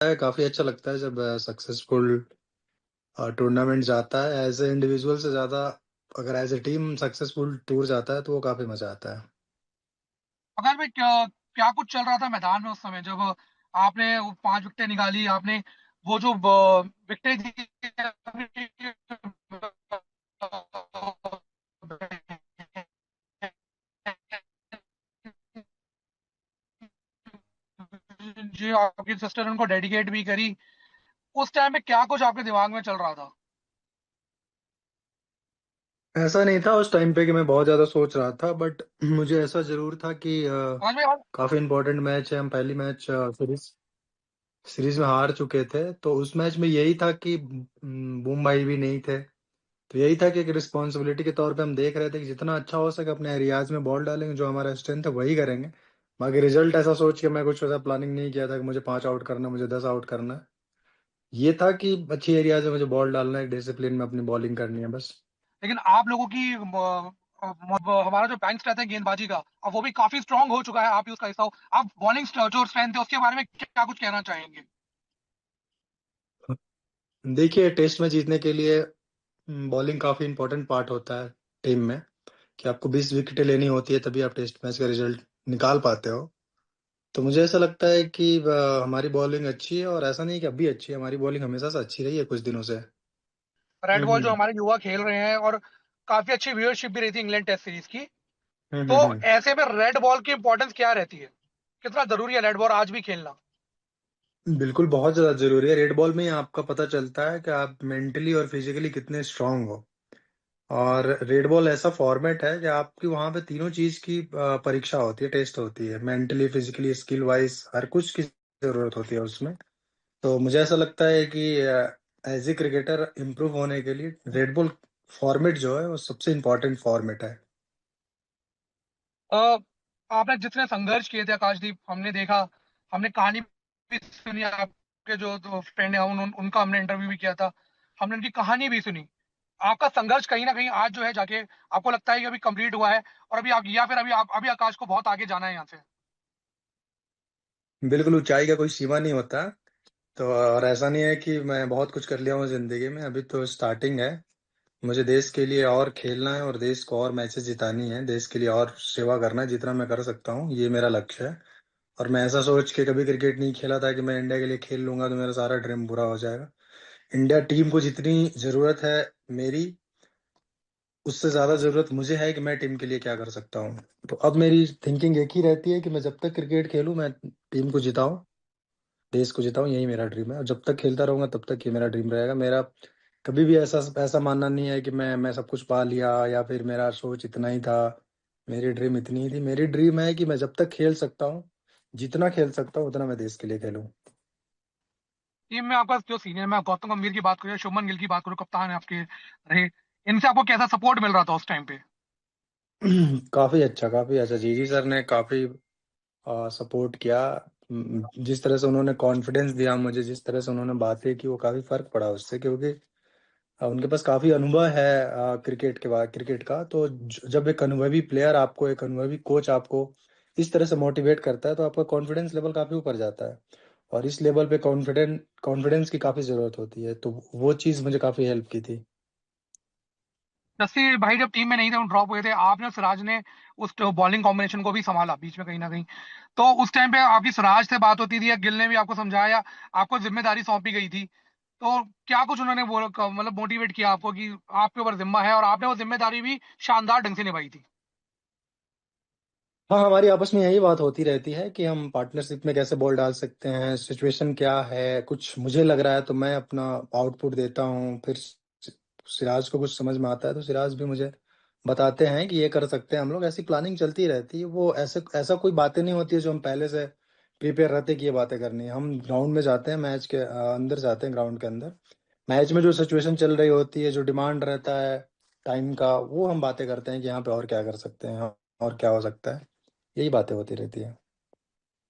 है, काफी अच्छा लगता है जब सक्सेसफुल टूर्नामेंट जाता है एज ए इंडिविजुअल से ज्यादा। अगर as a team successful tour जाता है तो वो काफी मजा आता है। अगर में क्या क्या कुछ चल रहा था मैदान में उस समय जब आपने वो 5 विकेटें निकाली आपने, वो जो विकेटें दी जो आपकी सिस्टर उनको डेडिकेट भी करी, उस टाइम पे क्या कुछ आपके दिमाग में चल रहा था? ऐसा नहीं था उस टाइम पे कि मैं बहुत ज्यादा सोच रहा था, बट मुझे ऐसा जरूर था कि समझ में? काफी इंपॉर्टेंट मैच है। हम पहली मैच सीरीज सीरीज में हार चुके थे, तो उस मैच में यही था कि बूम भाई भी नहीं थे। तो यही था कि एक रिस्पॉन्सिबिलिटी के तौर पे हम देख रहे थे कि जितना अच्छा हो सके अपने एरियाज में बॉल डालेंगे, जो हमारा स्ट्रेंथ है वही करेंगे। बाकी रिजल्ट ऐसा सोच के मैं कुछ ऐसा प्लानिंग नहीं किया था कि मुझे 5 आउट करना है, मुझे 10 आउट करना है। ये था कि अच्छी एरियाज में मुझे बॉल डालना है, डिसिप्लिन में अपनी बॉलिंग करनी है बस। लेकिन आप लोगों की हमारा जो बैंक स्ट्रेंथ है गेंदबाजी का, अब वो भी काफी स्ट्रांग हो चुका है, आप ही उसका हिस्सा हो। आप बॉलिंग जो स्ट्रेंथ है उसके बारे में क्या कुछ कहना चाहेंगे? देखिए, टेस्ट में जीतने के लिए बॉलिंग काफी इंपॉर्टेंट पार्ट होता है टीम में। कि आपको 20 विकेटें लेनी होती है तभी आप टेस्ट मैच का रिजल्ट निकाल पाते हो। तो मुझे ऐसा लगता है कि हमारी बॉलिंग अच्छी है, और ऐसा नहीं कि अभी अच्छी है, हमारी बॉलिंग हमेशा से अच्छी रही है कुछ दिनों से। रेड बॉल जो हम्म हमारे युवा खेल रहे हैं, और काफी अच्छी व्यूअरशिप भी रही थी इंग्लैंड टेस्ट सीरीज की। हम्म तो हम्म हम्म। ऐसे में रेड बॉल की इंपॉर्टेंस क्या रहती है? कितना जरूरी है रेड बॉल आज भी खेलना? बिल्कुल, बहुत ज्यादा जरूरी है। रेड बॉल में ही आपका पता चलता है कि आप मेंटली और फिजिकली कितने स्ट्रांग हो। और रेड बॉल ऐसा फॉर्मेट है कि आपकी वहां पे तीनों चीज की परीक्षा होती है, टेस्ट होती है, मेंटली, फिजिकली, स्किल वाइज, हर कुछ की जरूरत होती है उसमें। तो मुझे ऐसा लगता है कि एज ए क्रिकेटर इम्प्रूव होने के लिए रेड बॉल फॉर्मेट जो है वो सबसे इम्पोर्टेंट फॉर्मेट है। अ, आपने जितने संघर्ष किए थे आकाशदीप, हमने देखा, हमने कहानी भी सुनी, आपके जो फ्रेंड है उनका हमने इंटरव्यू भी किया था, हमने उनकी कहानी भी सुनी। आपका संघर्ष कहीं ना कहीं आज जो है जाके आपको लगता है कि अभी कंप्लीट हुआ है, और अभी आप, या फिर अभी आकाश को बहुत आगे जाना है यहाँ से? बिल्कुल, ऊंचाई का कोई सीमा नहीं होता। तो और ऐसा नहीं है कि मैं बहुत कुछ कर लिया हूँ जिंदगी में, अभी तो स्टार्टिंग है। मुझे देश के लिए और खेलना है, और देश को और मैचेस जितानी है, देश के लिए और सेवा करना है जितना मैं कर सकता हूँ, ये मेरा लक्ष्य है। और मैं ऐसा सोच के कभी क्रिकेट नहीं खेला था कि मैं इंडिया के लिए खेल लूंगा तो मेरा सारा ड्रीम पूरा हो जाएगा। इंडिया टीम को जितनी जरूरत है मेरी, उससे ज्यादा जरूरत मुझे है कि मैं टीम के लिए क्या कर सकता हूँ। तो अब मेरी थिंकिंग एक ही रहती है कि मैं जब तक क्रिकेट खेलूं, मैं टीम को जिताऊं, देश को जिताऊं, यही मेरा ड्रीम है। और जब तक खेलता रहूंगा तब तक ये मेरा ड्रीम रहेगा। मेरा कभी भी ऐसा ऐसा मानना नहीं है कि मैं सब कुछ पा लिया, या फिर मेरा सोच इतना ही था, मेरी ड्रीम इतनी ही थी। मेरी ड्रीम है कि मैं जब तक खेल सकता हूँ, जितना खेल सकता हूँ उतना मैं देश के लिए खेलूं। टीम में आपका जो सीनियर, मैं गौतम गंभीर की बात करूँ या शुभमन गिल की बात करूँ, कप्तान है आपके रहे, इनसे आपको कैसा सपोर्ट मिल रहा था उस टाइम पे? काफी अच्छा, काफी अच्छा। जी जी सर ने काफी सपोर्ट किया। जिस तरह से उन्होंने कॉन्फिडेंस दिया मुझे, जिस तरह से उन्होंने बातें की, वो काफी फर्क पड़ा उससे, क्योंकि उनके पास काफी अनुभव है क्रिकेट के बाद, क्रिकेट का। तो जब एक अनुभवी प्लेयर आपको, एक अनुभवी कोच आपको इस तरह से मोटिवेट करता है, तो आपका कॉन्फिडेंस लेवल काफी ऊपर जाता है। और इस लेवल पे कॉन्फिडेंस की काफी जरूरत होती है, तो वो चीज मुझे काफी हेल्प की थी। जस्सी भाई जब टीम में नहीं थे, ड्रॉप हुए थे, आपने और सिराज ने उस बॉलिंग कॉम्बिनेशन को भी संभाला बीच में कहीं ना कहीं। तो उस टाइम पे आपकी सिराज से बात होती थी या गिल ने भी आपको समझाया, आपको जिम्मेदारी सौंपी गई थी, तो क्या कुछ उन्होंने मतलब मोटिवेट किया आपको कि आपके ऊपर जिम्मा है, और आपने वो जिम्मेदारी भी शानदार ढंग से निभाई थी? हाँ, हमारी आपस में यही बात होती रहती है कि हम पार्टनरशिप में कैसे बॉल डाल सकते हैं, सिचुएशन क्या है, कुछ मुझे लग रहा है तो मैं अपना आउटपुट देता हूँ। फिर सिराज को कुछ समझ में आता है तो सिराज भी मुझे बताते हैं कि ये कर सकते हैं हम लोग। ऐसी प्लानिंग चलती रहती है। वो ऐसे ऐसा कोई बातें नहीं होती है जो हम पहले से प्रिपेयर रहते कि ये बातें करनी है। हम ग्राउंड में जाते हैं, मैच के अंदर जाते हैं, ग्राउंड के अंदर मैच में जो सिचुएशन चल रही होती है, जो डिमांड रहता है टाइम का, वो हम बातें करते हैं कि यहाँ पे और क्या कर सकते हैं, और क्या हो सकता है। यही बातें होती रहती है।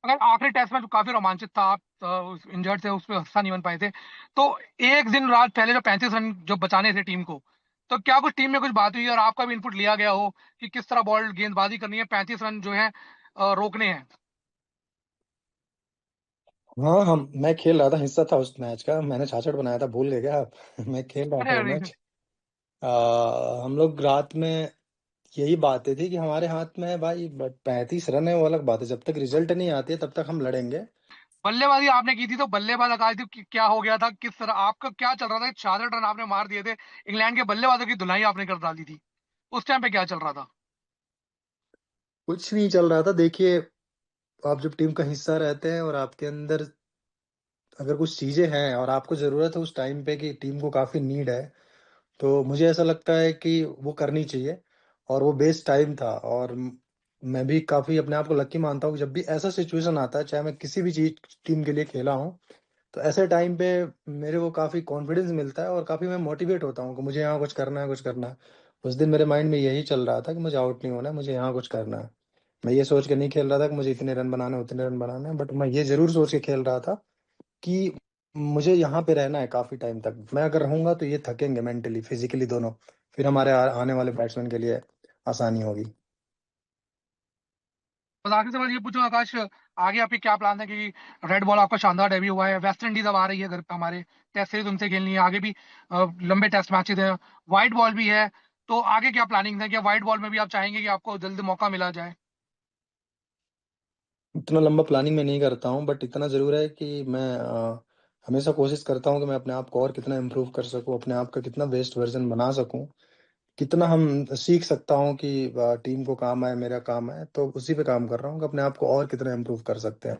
अगर आखिरी टेस्ट में जो काफी रोमांचित था, आप इंजर्ड थे, उस पर हिस्सा नहीं बन पाए थे, तो एक दिन रात पहले जो 35 रन जो बचाने थे टीम को, तो क्या कुछ टीम में कुछ बात हुई और आपका भी इनपुट लिया गया हो कि किस तरह बॉल गेंदबाजी करनी है, 35 रन जो है रोकने हैं? हाँ, हम मैं खेल रहा था, हिस्सा था उस मैच का, मैंने छाछड़ बनाया था, भूल गए क्या आप? मैं खेल रहा था अरे वो अरे। मैच। हम लोग रात में यही बातें थी कि हमारे हाथ में है भाई, 35 रन है, वो अलग बात है, जब तक रिजल्ट नहीं आती है तब तक हम लड़ेंगे। बल्लेबाजी आपने की थी तो बल्लेबाज आकाशदीप क्या हो गया था, किस तरह आपका क्या चल रहा था? 66 रन आपने मार दिए थे, इंग्लैंड के बल्लेबाजों की धुलाई आपने कर डाली थी। उस टाइम पे क्या चल रहा था? कुछ नहीं चल रहा था, देखिए, आप जब टीम का हिस्सा रहते हैं और आपके अंदर अगर कुछ चीजें हैं और आपको जरूरत है उस टाइम पे कि टीम को काफी नीड है, तो मुझे ऐसा लगता है कि वो करनी चाहिए। और वो बेस्ट टाइम था, और मैं भी काफी अपने आप को लकी मानता हूँ कि जब भी ऐसा सिचुएशन आता है, चाहे मैं किसी भी चीज टीम के लिए खेला हूँ, तो ऐसे टाइम पे मेरे को काफी कॉन्फिडेंस मिलता है और काफी मैं मोटिवेट होता हूँ कि मुझे यहाँ कुछ करना है, कुछ करना है। उस दिन मेरे माइंड में यही चल रहा था कि मुझे आउट नहीं होना है, मुझे यहाँ कुछ करना है। मैं ये सोच के नहीं खेल रहा था कि मुझे इतने रन बनाने हैं, उतने रन बनाने हैं, बट मैं ये जरूर सोच के खेल रहा था कि मुझे यहाँ पे रहना है काफी टाइम तक। मैं अगर रहूंगा तो ये थकेंगे मेंटली फिजिकली दोनों, फिर हमारे आने वाले बैट्समैन के लिए आसानी होगी। बस आखिरी सवाल ये पूछो आकाश, आगे आपके क्या प्लान है? कि रेड बॉल आपका शानदार डेब्यू हुआ है, वेस्ट इंडीज अब आ रही है घर पे हमारे, टेस्ट सीरीज उनसे खेलनी है, आगे भी लंबे टेस्ट मैचेस है, व्हाइट बॉल भी है। तो आगे क्या प्लानिंग है? क्या व्हाइट बॉल में भी आप चाहेंगे कि आपको जल्द मौका मिला जाए? इतना लंबा प्लानिंग मैं नहीं करता हूँ, बट इतना जरूर है कि मैं हमेशा कोशिश करता हूँ कि मैं अपने आप को और कितना इम्प्रूव कर सकूँ, अपने आप का कितना बेस्ट वर्जन बना सकूँ, कितना हम सीख सकता हूँ कि टीम को काम आए, मेरा काम है, तो उसी पे काम कर रहा हूँ कि अपने आप को और कितना इम्प्रूव कर सकते हैं।